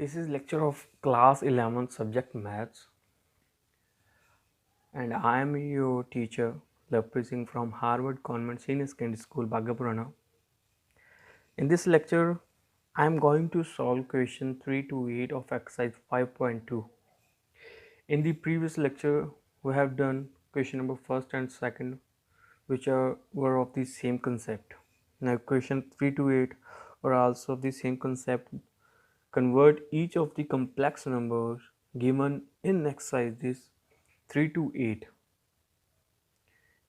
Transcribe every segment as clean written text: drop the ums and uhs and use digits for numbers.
This is lecture of class 11 subject maths, and I am your teacher Lovepreet Singh from Harvard Convent Senior Secondary School, Bhagapurana. In this lecture, I am going to solve question 3 to 8 of exercise 5.2. In the previous lecture, we have done question number first and second, which were of the same concept. Now question 3 to 8 are also of the same concept. Convert each of the complex numbers given in exercises 3 to 8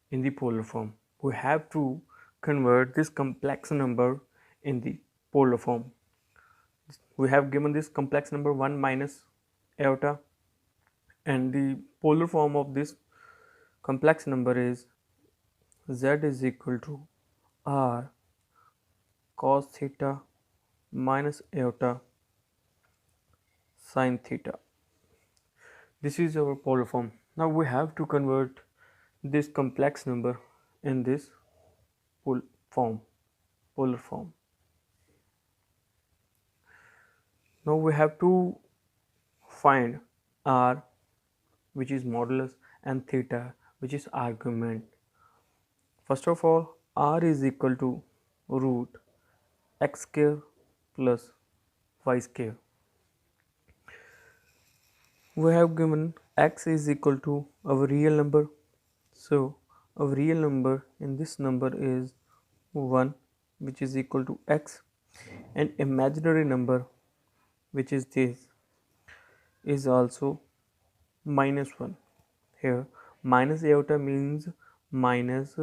in the polar form. We have to convert this complex number in the polar form. We have given this complex number 1 minus iota, and the polar form of this complex number is z is equal to r cos theta minus iota sin theta. This is our polar form. Now we have to convert this complex number in this polar form. Now we have to find r, which is modulus, and theta, which is argument. First of all, r is equal to root x square plus y square. We have given x is equal to our real number, so our real number in this number is 1, which is equal to x, and imaginary number, which is this, is also minus 1. Here minus iota means minus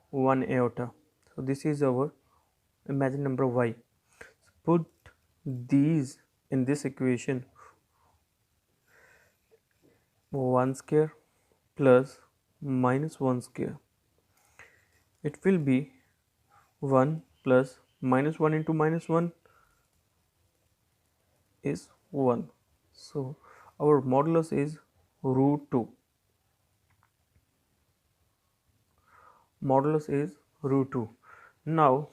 1 iota, so this is our imaginary number y. Put these in this equation. 1 square plus minus 1 square, it will be 1 plus minus 1 into minus 1 is 1, so our modulus is root 2. Modulus is root 2. Now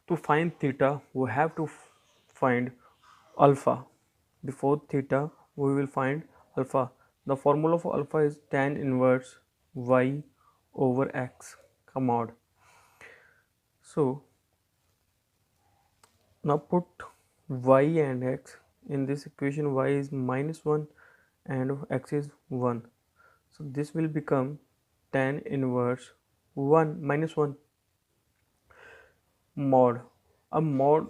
to find theta, we have to find alpha. Before theta, we will find alpha. The formula for alpha is tan inverse y over x mod. So now put y and x in this equation. Y is minus 1 and x is 1, so this will become tan inverse 1 minus 1 mod. अब mod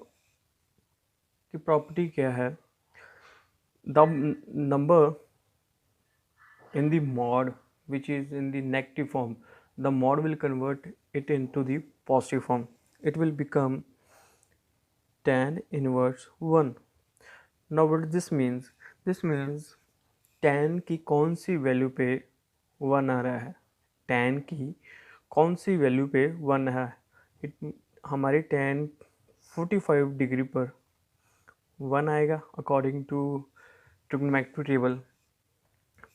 की property क्या है? The number in the mod which is in the negative form, the mod will convert it into the positive form. It will become tan inverse 1. Now what this means? This means tan की कौन सी value पे 1 आ रहा है? tan की कौन सी value पे 1 है? हमारे tan 45 डिग्री पर 1 आएगा according to trigonometry table.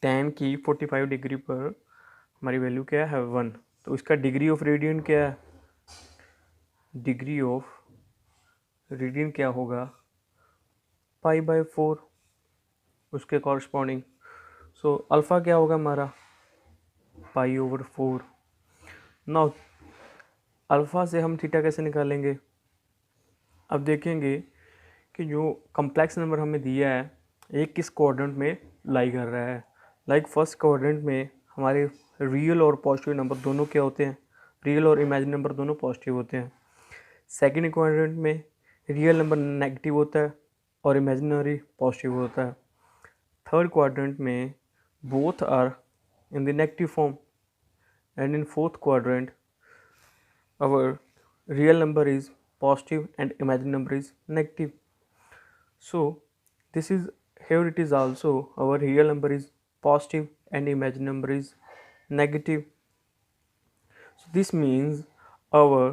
tan की 45 डिग्री पर हमारी वैल्यू क्या है? 1. तो इसका डिग्री ऑफ रेडियन क्या है? डिग्री ऑफ रेडियन क्या होगा? पाई बाय 4 उसके कॉरस्पॉन्डिंग. सो अल्फ़ा क्या होगा हमारा? Pi over 4. नाउ अल्फ़ा से हम थीटा कैसे निकालेंगे? अब देखेंगे कि जो कम्प्लेक्स नंबर हमें दिया है एक किस क्वाड्रेंट में लाई कर रहा है. लाइक फर्स्ट क्वाड्रेंट में हमारे रियल और पॉजिटिव नंबर दोनों क्या होते हैं? रियल और इमेजिनरी नंबर दोनों पॉजिटिव होते हैं. सेकेंड क्वाड्रेंट में रियल नंबर नेगेटिव होता है और इमेजिनरी पॉजिटिव होता है. थर्ड क्वाड्रेंट में both are in the negative form, and in fourth quadrant our real number is positive and imaginary number is negative. So this is here it is also our real number is positive and imaginary number is negative. So this means our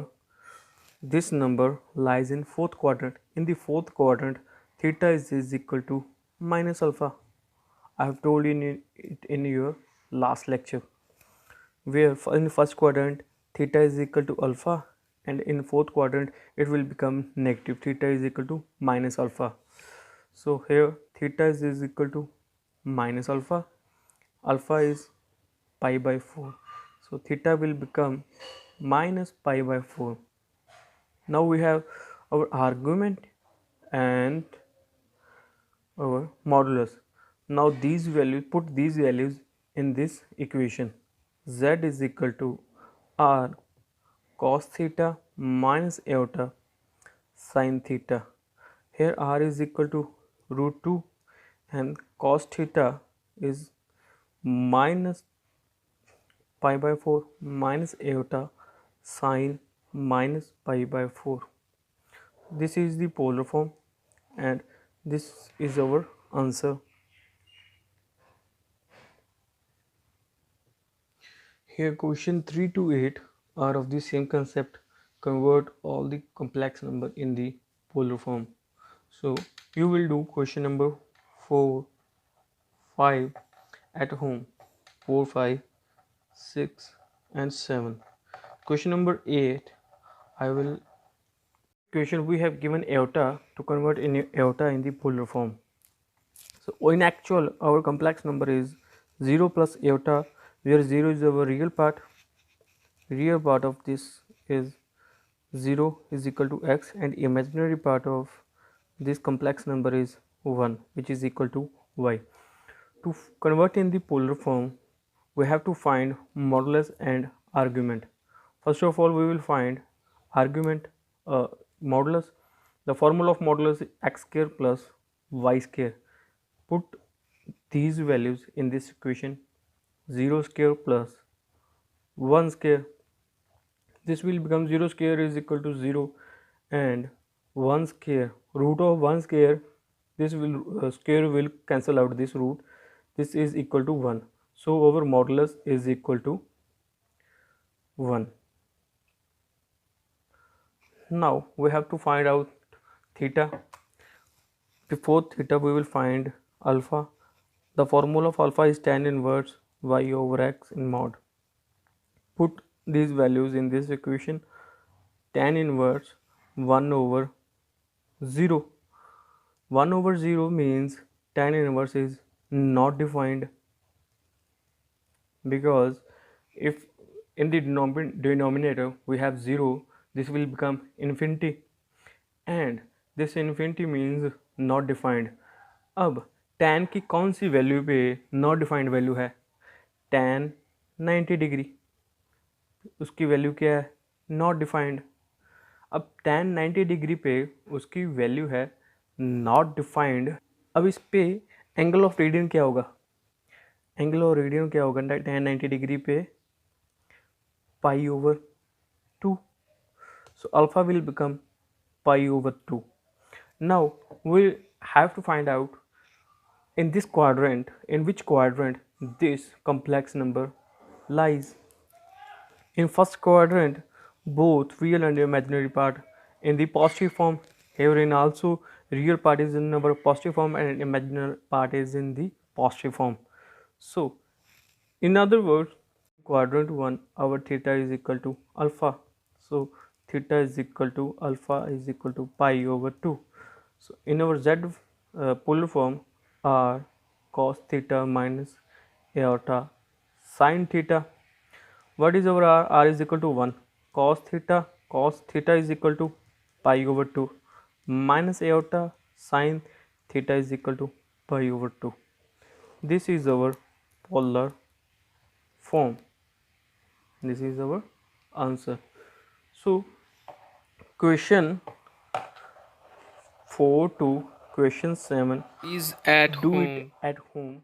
this number lies in fourth quadrant. In the fourth quadrant, theta is equal to minus alpha. I have told you it in your last lecture, where in first quadrant theta is equal to alpha, and in fourth quadrant it will become negative. Theta is equal to minus alpha. So here theta is equal to minus alpha. Alpha is pi by 4. So theta will become minus pi by 4. Now we have our argument and our modulus. Now these values, put these values in this equation. Z is equal to r cos theta minus iota sin theta. Here r is equal to root 2 and cos theta is minus pi by 4 minus iota sin minus pi by 4. This is the polar form and this is our answer. Here question 3 to 8 are of the same concept. Convert all the complex number in the polar form. So you will do question number 4, 5 at home. 4, 5, 6 and 7. Question number 8, I will question we have given iota to convert in iota in the polar form. So in actual our complex number is 0 plus iota, where 0 is our real part of this is 0 is equal to x, and imaginary part of this complex number is 1, which is equal to y. To convert in the polar form, we have to find modulus and argument. First of all, we will find argument, modulus. The formula of modulus is x square plus y square. Put these values in this equation: 0 square plus 1 square. This will become 0 square is equal to 0 and 1 square, root of 1 square, this will square will cancel out this root, this is equal to 1. So our modulus is equal to 1. Now we have to find out theta. Before theta we will find alpha. The formula of alpha is tan inverse y over x in mod. Put these values in this equation. Tan inverse 1 over 0. 1 over 0 means tan inverse is not defined, because if in the denominator we have 0, this will become infinity, and this infinity means not defined. अब tan की कौन सी value पे not defined value है? tan 90 degree, उसकी value क्या है? Not defined. अब tan 90 degree पे उसकी वैल्यू है नॉट डिफाइंड. अब इस पे एंगल ऑफ रेडियन क्या होगा? एंगल ऑफ रेडियन क्या होगा tan 90 डिग्री पे? Pi over 2. So alpha will become pi over 2. Now we have to find out in this quadrant, in which quadrant this complex number lies. In first quadrant, both real and imaginary part in the positive form. Herein also real part is in our positive form and imaginary part is in the positive form. So in other words, quadrant 1 our theta is equal to alpha. So theta is equal to alpha is equal to pi over 2. So in our z polar form, r cos theta minus iota sin theta. What is our r? R is equal to 1. Cos theta is equal to pi over 2 minus iota sin theta is equal to pi over 2. This is our polar form. This is our answer. So question 4 to question 7 is at do home. it at home.